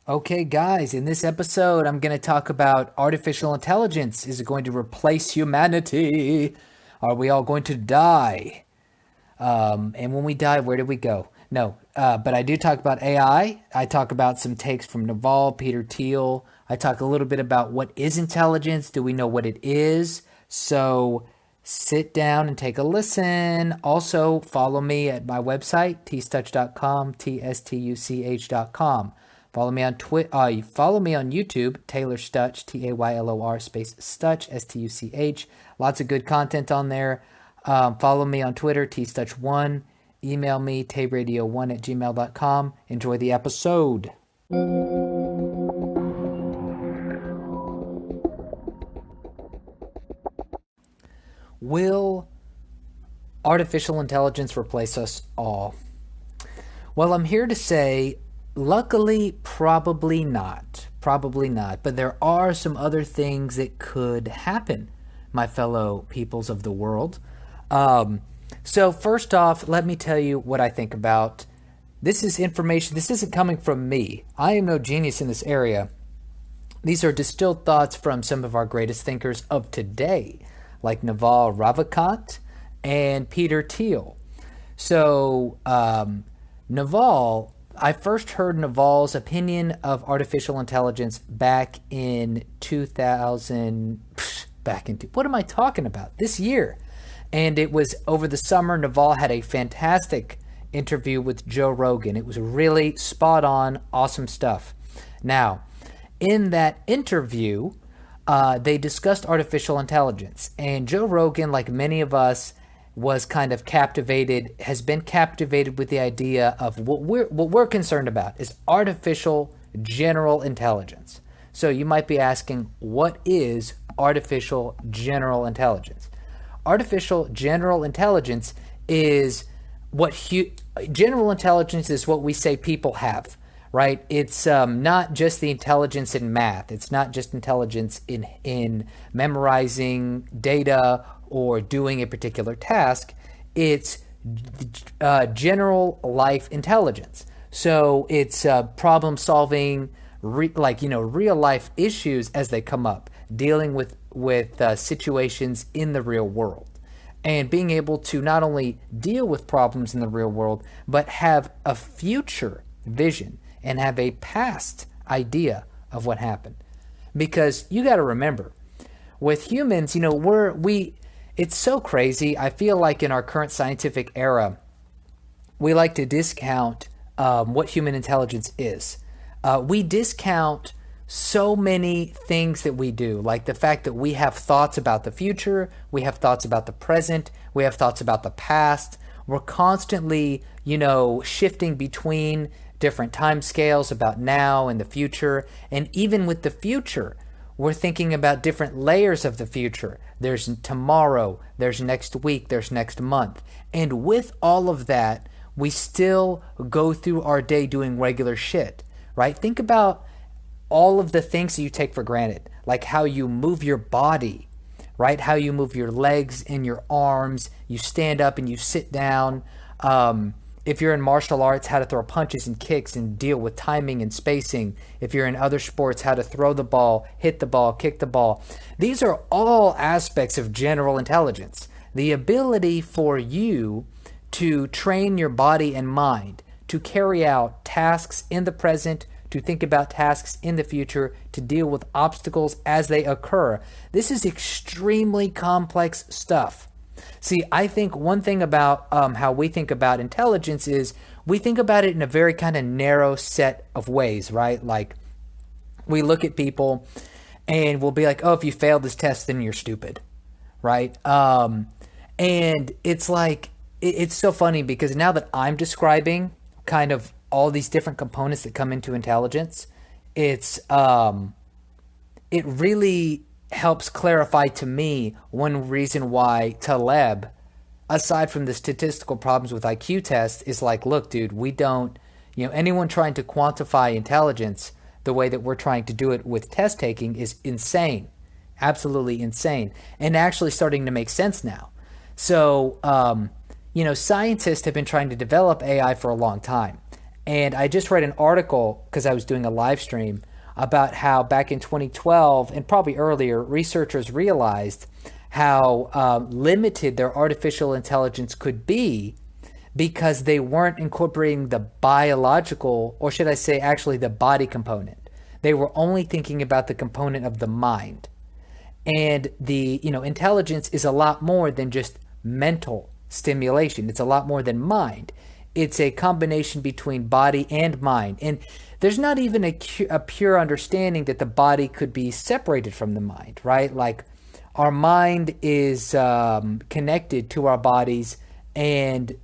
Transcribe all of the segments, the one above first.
Okay, guys, in this episode, I'm going to talk about artificial intelligence. Is it going to replace humanity? Are we all going to die? And when we die, where do we go? No, but I do talk about AI. I talk about some takes from Naval, Peter Thiel. I talk a little bit about what is intelligence. Do we know what it is? So sit down and take a listen. Also, follow me at my website, tstuch.com, tstuch.com. Follow me on follow me on YouTube, Taylor Stutch, Taylor space Stutch, Stuch. Lots of good content on there. Follow me on Twitter, tstutch1. Email me, tabradio1 at gmail.com. Enjoy the episode. Will artificial intelligence replace us all? Well, I'm here to say, luckily, probably not. Probably not. But there are some other things that could happen, my fellow peoples of the world. So first off, let me tell you what I think about. This is information. This isn't coming from me. I am no genius in this area. These are distilled thoughts from some of our greatest thinkers of today, like Naval Ravikant and Peter Thiel. So Naval, I first heard Naval's opinion of artificial intelligence back in 2000. What am I talking about? This year. And it was over the summer. Naval had a fantastic interview with Joe Rogan. It was really spot on, awesome stuff. Now, in that interview, they discussed artificial intelligence. And Joe Rogan, like many of us, was kind of captivated, has been captivated with the idea of what we're concerned about is artificial general intelligence. So you might be asking, what is artificial general intelligence? Artificial general intelligence is general intelligence is what we say people have, right? It's not just the intelligence in math. It's not just intelligence in memorizing data or doing a particular task. It's general life intelligence. So it's problem solving, real life issues as they come up, dealing with situations in the real world, and being able to not only deal with problems in the real world, but have a future vision and have a past idea of what happened. Because you got to remember, with humans, it's so crazy. I feel like in our current scientific era, we like to discount what human intelligence is. We discount so many things that we do, like the fact that we have thoughts about the future, we have thoughts about the present, we have thoughts about the past. We're constantly, shifting between different time scales about now and the future. And even with the future, we're thinking about different layers of the future. There's tomorrow, there's next week, there's next month. And with all of that, we still go through our day doing regular shit, right? Think about all of the things that you take for granted, like how you move your body, right? How you move your legs and your arms, you stand up and you sit down. If you're in martial arts, how to throw punches and kicks and deal with timing and spacing. If you're in other sports, how to throw the ball, hit the ball, kick the ball. These are all aspects of general intelligence. The ability for you to train your body and mind to carry out tasks in the present, to think about tasks in the future, to deal with obstacles as they occur. This is extremely complex stuff. See, I think one thing about how we think about intelligence is we think about it in a very kind of narrow set of ways, right? Like we look at people and we'll be like, oh, if you failed this test, then you're stupid, right? And it's like, it's so funny because now that I'm describing kind of all these different components that come into intelligence, it really helps clarify to me one reason why Taleb, aside from the statistical problems with IQ tests, is like, look, dude, we don't, anyone trying to quantify intelligence the way that we're trying to do it with test taking is insane, absolutely insane, and actually starting to make sense now. So, scientists have been trying to develop AI for a long time. And I just read an article because I was doing a live stream about how back in 2012 and probably earlier, researchers realized how limited their artificial intelligence could be because they weren't incorporating the biological, or should I say actually the body component. They were only thinking about the component of the mind. And the, intelligence is a lot more than just mental stimulation. It's a lot more than mind. It's a combination between body and mind. And there's not even a pure understanding that the body could be separated from the mind, right? Like our mind is connected to our bodies, and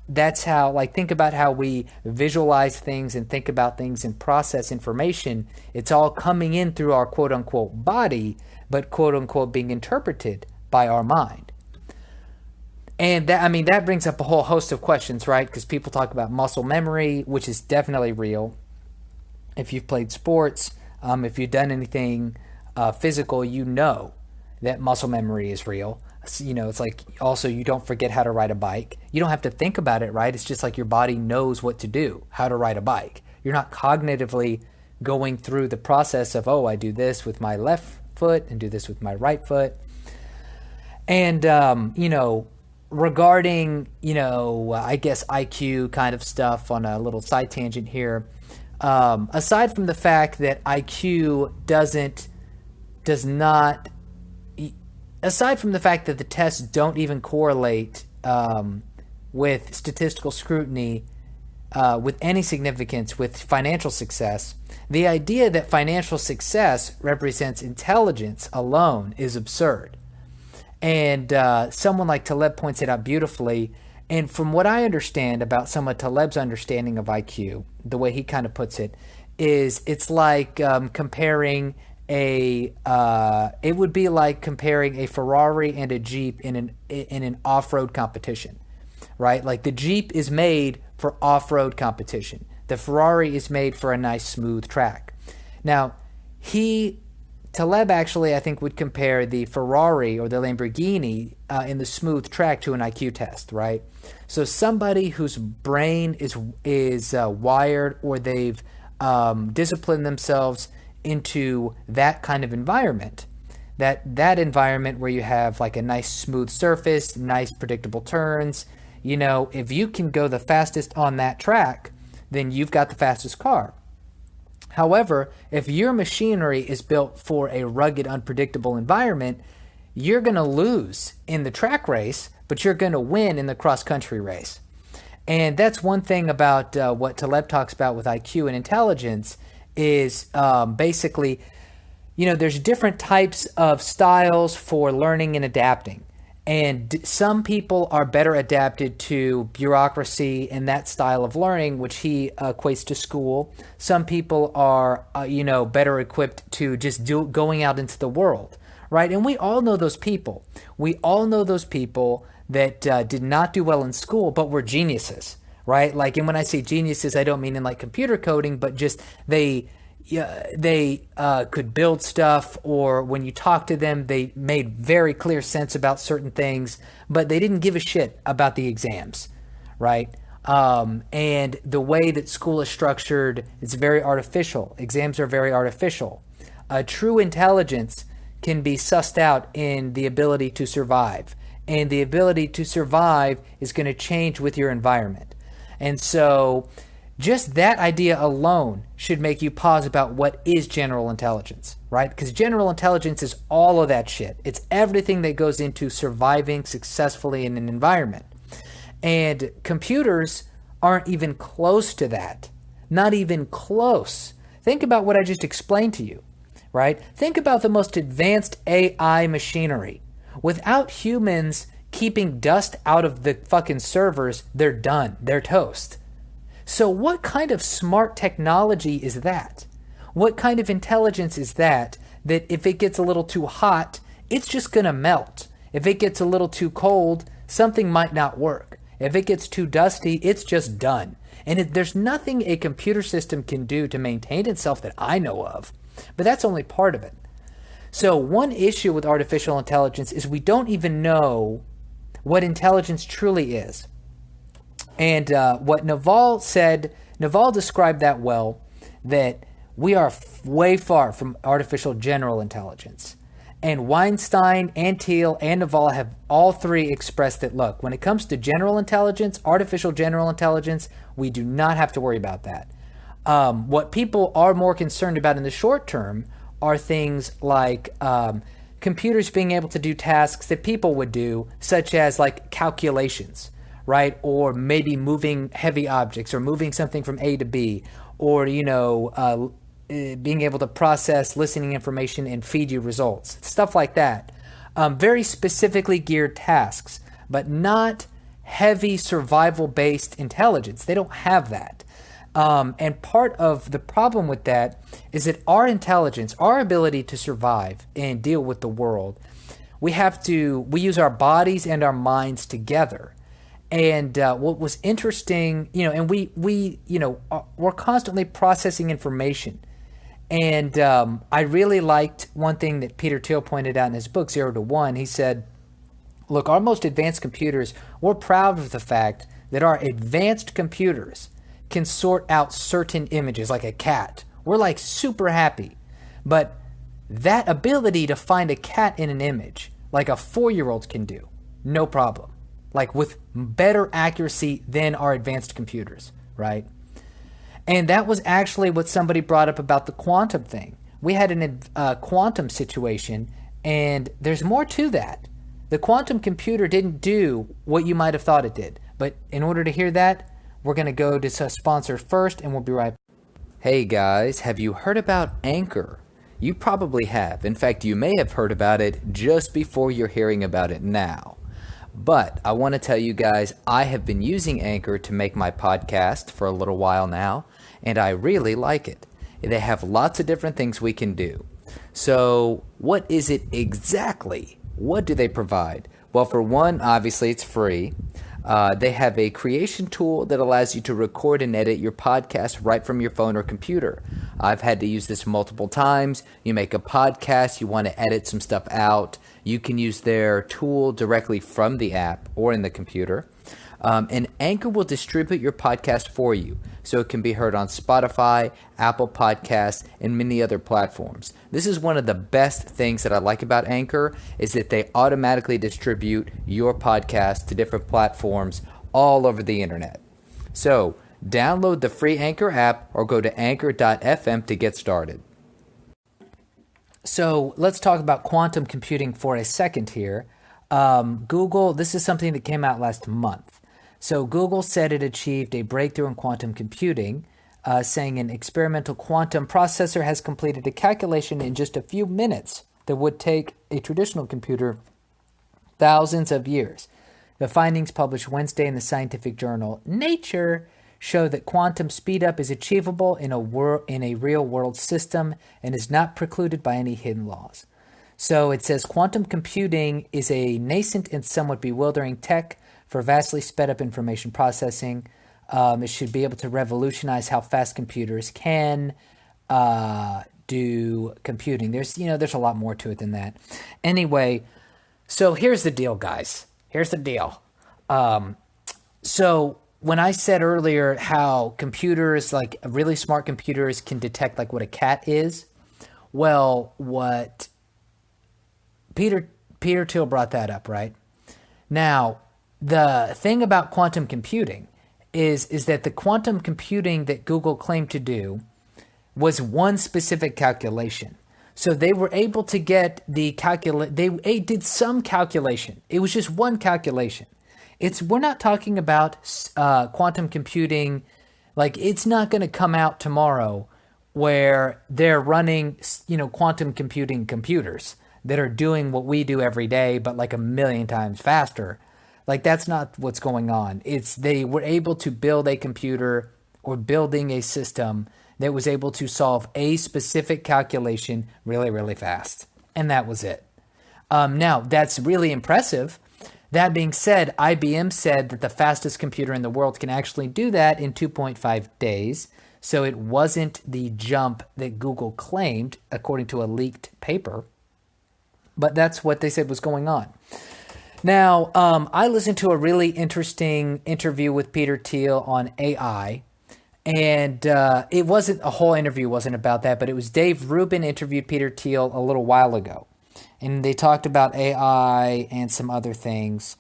that's how, like, think about how we visualize things and think about things and process information. It's all coming in through our quote unquote body, but quote unquote being interpreted by our mind. And that brings up a whole host of questions, right? Because people talk about muscle memory, which is definitely real. If you've played sports, if you've done anything physical, you know that muscle memory is real. It's like also you don't forget how to ride a bike. You don't have to think about it, right? It's just like your body knows what to do, how to ride a bike. You're not cognitively going through the process of, I do this with my left foot and do this with my right foot. And, regarding, I guess IQ kind of stuff on a little side tangent here, aside from the fact that IQ aside from the fact that the tests don't even correlate with statistical scrutiny with any significance with financial success, the idea that financial success represents intelligence alone is absurd. And someone like Taleb points it out beautifully. And from what I understand about some of Taleb's understanding of IQ, the way he kind of puts it, is it's like comparing it would be like comparing a Ferrari and a Jeep in an off-road competition, right? Like the Jeep is made for off-road competition. The Ferrari is made for a nice smooth track. Now, Taleb actually, I think, would compare the Ferrari or the Lamborghini in the smooth track to an IQ test, right? So somebody whose brain is wired, or they've disciplined themselves into that kind of environment, that environment where you have like a nice smooth surface, nice predictable turns, if you can go the fastest on that track, then you've got the fastest car. However, if your machinery is built for a rugged, unpredictable environment, you're going to lose in the track race, but you're going to win in the cross-country race. And that's one thing about what Taleb talks about with IQ and intelligence is basically, there's different types of styles for learning and adapting. And some people are better adapted to bureaucracy and that style of learning, which he equates to school. Some people are, better equipped to just going out into the world, right? And we all know those people. We all know those people that did not do well in school, but were geniuses, right? Like, and when I say geniuses, I don't mean in like computer coding, but just they could build stuff, or when you talk to them, they made very clear sense about certain things, but they didn't give a shit about the exams, right? And the way that school is structured, it's very artificial. Exams are very artificial. True intelligence can be sussed out in the ability to survive, and the ability to survive is going to change with your environment. And so just that idea alone should make you pause about what is general intelligence, right? Because general intelligence is all of that shit. It's everything that goes into surviving successfully in an environment. And computers aren't even close to that. Not even close. Think about what I just explained to you, right? Think about the most advanced AI machinery. Without humans keeping dust out of the fucking servers, they're done. They're toast. So what kind of smart technology is that? What kind of intelligence is that if it gets a little too hot, it's just going to melt? If it gets a little too cold, something might not work. If it gets too dusty, it's just done. And there's nothing a computer system can do to maintain itself that I know of. But that's only part of it. So one issue with artificial intelligence is we don't even know what intelligence truly is. And what Naval said Naval described that well, that we are way far from artificial general intelligence. And Weinstein and Thiel and Naval have all three expressed that, look, when it comes to general intelligence, artificial general intelligence, we do not have to worry about that. What people are more concerned about in the short term are things like computers being able to do tasks that people would do, such as like calculations, right? Or maybe moving heavy objects or moving something from A to B, or, being able to process listening information and feed you results, stuff like that. Very specifically geared tasks, but not heavy survival-based intelligence. They don't have that. And part of the problem with that is that our intelligence, our ability to survive and deal with the world, we use our bodies and our minds together. And what was interesting, and we're constantly processing information. And I really liked one thing that Peter Thiel pointed out in his book, 0 to 1. He said, look, our most advanced computers, we're proud of the fact that our advanced computers can sort out certain images like a cat. We're like super happy. But that ability to find a cat in an image, like a 4-year-old can do, no problem. Like with better accuracy than our advanced computers, right? And that was actually what somebody brought up about the quantum thing. We had a quantum situation, and there's more to that. The quantum computer didn't do what you might have thought it did. But in order to hear that, we're going to go to a sponsor first, and we'll be right back. Hey guys, have you heard about Anchor? You probably have. In fact, you may have heard about it just before you're hearing about it now. But I want to tell you guys, I have been using Anchor to make my podcast for a little while now, and I really like it. They have lots of different things we can do. So what is it exactly? What do they provide? Well, for one, obviously it's free. They have a creation tool that allows you to record and edit your podcast right from your phone or computer. I've had to use this multiple times. You make a podcast, you want to edit some stuff out, you can use their tool directly from the app or in the computer. And Anchor will distribute your podcast for you, so it can be heard on Spotify, Apple Podcasts, and many other platforms. This is one of the best things that I like about Anchor, is that they automatically distribute your podcast to different platforms all over the internet. So download the free Anchor app or go to anchor.fm to get started. So let's talk about quantum computing for a second here. Google, this is something that came out last month. So Google said it achieved a breakthrough in quantum computing, saying an experimental quantum processor has completed a calculation in just a few minutes that would take a traditional computer thousands of years. The findings published Wednesday in the scientific journal Nature show that quantum speedup is achievable in a real-world system and is not precluded by any hidden laws. So it says quantum computing is a nascent and somewhat bewildering tech for vastly sped up information processing. It should be able to revolutionize how fast computers can do computing. There's a lot more to it than that. Anyway, so here's the deal, guys. Here's the deal. So when I said earlier how computers, like really smart computers, can detect like what a cat is, well, what Peter Thiel brought that up, right? Now, the thing about quantum computing is that the quantum computing that Google claimed to do was one specific calculation. So they were able to get they did some calculation. It was just one calculation. We're not talking about quantum computing, like it's not going to come out tomorrow where they're running, quantum computing computers that are doing what we do every day, but like 1,000,000 times faster. Like that's not what's going on. They were able to build a computer or building a system that was able to solve a specific calculation really, really fast. And that was it. Now, that's really impressive. That being said, IBM said that the fastest computer in the world can actually do that in 2.5 days. So it wasn't the jump that Google claimed, according to a leaked paper. But that's what they said was going on. Now, I listened to a really interesting interview with Peter Thiel on AI, And it wasn't a whole interview wasn't about that, but it was Dave Rubin interviewed Peter Thiel a little while ago, and they talked about AI and some other things,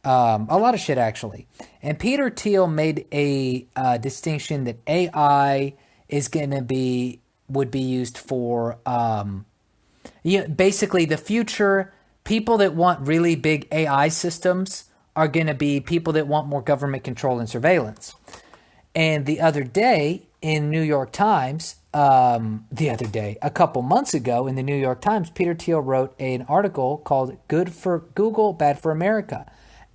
a lot of shit actually. And Peter Thiel made a distinction that AI is going to be would be used for basically the future. People that want really big AI systems are going to be people that want more government control and surveillance. And the other day in New York Times, a couple months ago in the New York Times, Peter Thiel wrote an article called Good for Google, Bad for America.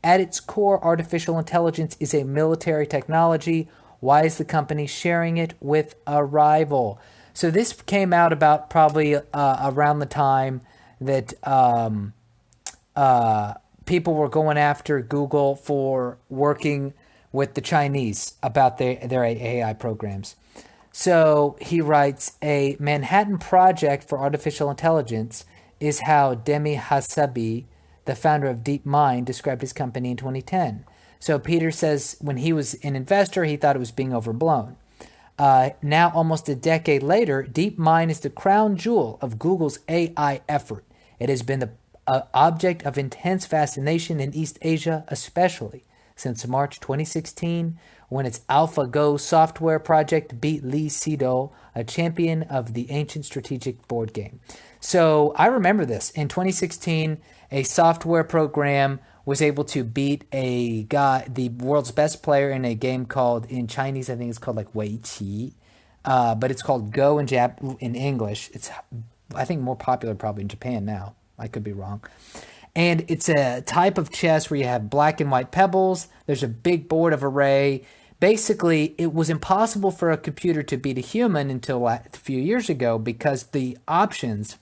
At its core, artificial intelligence is a military technology. Why is the company sharing it with a rival? So this came out about probably around the time that people were going after Google for working with the Chinese about their AI programs. So he writes, a Manhattan Project for Artificial Intelligence is how Demi Hassabi, the founder of DeepMind, described his company in 2010. So Peter says when he was an investor, he thought it was being overblown. Now, almost a decade later, DeepMind is the crown jewel of Google's AI effort. It has been the object of intense fascination in East Asia, especially since March 2016, when its AlphaGo software project beat Lee Sedol, a champion of the ancient strategic board game. So I remember this. In 2016, a software program was able to beat a guy, the world's best player in a game called, in Chinese, I think it's called like Wei Qi, but it's called Go in English. It's, I think, more popular probably in Japan now. I could be wrong. And it's a type of chess where you have black and white pebbles. There's a big board of array. Basically, it was impossible for a computer to beat a human until a few years ago because the options,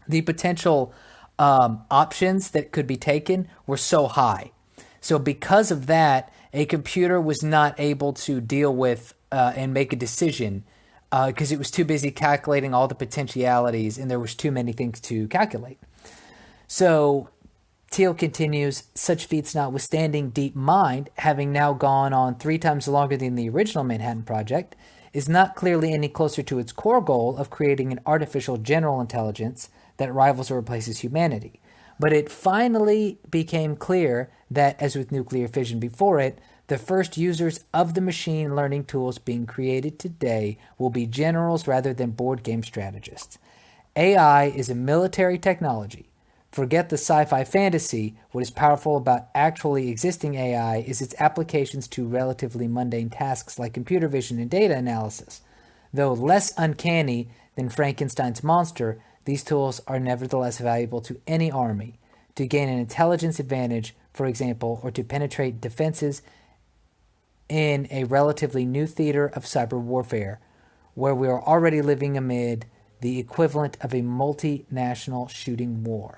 the potential options that could be taken were so high. So because of that, a computer was not able to deal with and make a decision because it was too busy calculating all the potentialities and there was too many things to calculate. So Thiel continues, such feats notwithstanding, DeepMind, having now gone on 3 times longer than the original Manhattan Project, is not clearly any closer to its core goal of creating an artificial general intelligence that rivals or replaces humanity. But it finally became clear that, as with nuclear fission before it, the first users of the machine learning tools being created today will be generals rather than board game strategists. AI is a military technology. Forget the sci-fi fantasy. What is powerful about actually existing AI is its applications to relatively mundane tasks like computer vision and data analysis. Though less uncanny than Frankenstein's monster, these tools are nevertheless valuable to any army. To gain an intelligence advantage, for example, or to penetrate defenses in a relatively new theater of cyber warfare, where we are already living amid the equivalent of a multinational shooting war.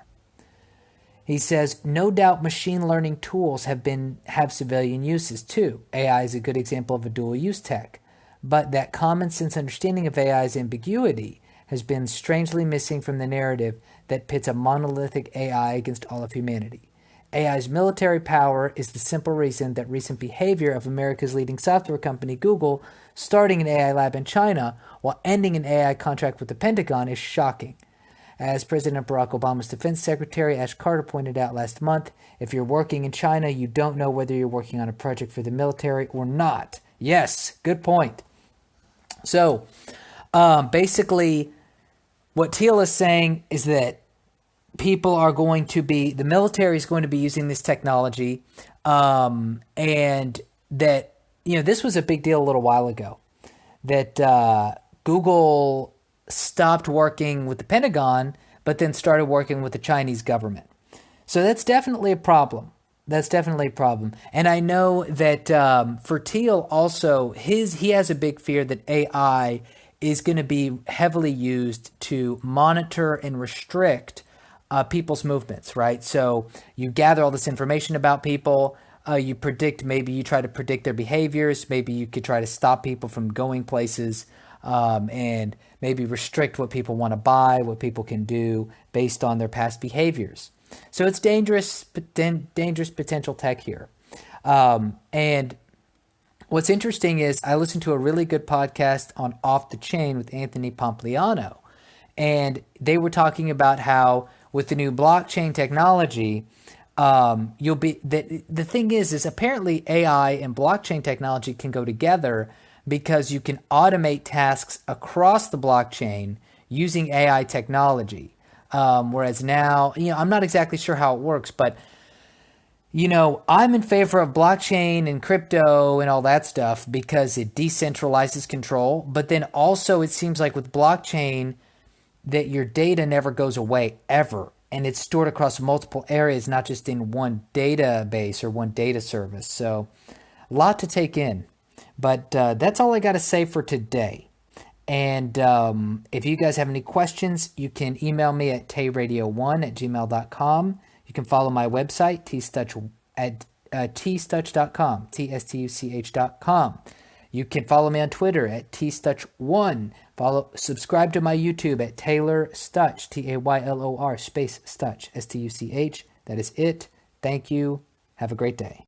He says, no doubt machine learning tools have civilian uses too. AI is a good example of a dual-use tech. But that common sense understanding of AI's ambiguity has been strangely missing from the narrative that pits a monolithic AI against all of humanity. AI's military power is the simple reason that recent behavior of America's leading software company, Google, starting an AI lab in China while ending an AI contract with the Pentagon is shocking. As President Barack Obama's Defense Secretary Ash Carter pointed out last month, if you're working in China, you don't know whether you're working on a project for the military or not. Yes, good point. So, basically, what Thiel is saying is that the military is going to be using this technology, and that, this was a big deal a little while ago, that Google stopped working with the Pentagon, but then started working with the Chinese government. So that's definitely a problem. And I know that for Thiel also, he has a big fear that AI is going to be heavily used to monitor and restrict people's movements, right? So you gather all this information about people, you try to predict their behaviors, maybe you could try to stop people from going places, and maybe restrict what people want to buy, what people can do based on their past behaviors. So it's dangerous potential tech here. And What's interesting is I listened to a really good podcast on Off the Chain with Anthony Pompliano, and they were talking about how with the new blockchain technology, you'll be the thing is apparently AI and blockchain technology can go together because you can automate tasks across the blockchain using AI technology. Whereas now, I'm not exactly sure how it works, but I'm in favor of blockchain and crypto and all that stuff because it decentralizes control. But then also, it seems like with blockchain, that your data never goes away ever. And it's stored across multiple areas, not just in one database or one data service. So, a lot to take in. But that's all I got to say for today. And if you guys have any questions, you can email me at tayradio1@gmail.com. You can follow my website, tstuch at tstuch.com, tstuch.com. You can follow me on Twitter at tstuch1. Subscribe to my YouTube at Taylor Stutch, Taylor space Stutch, Stuch. That is it. Thank you. Have a great day.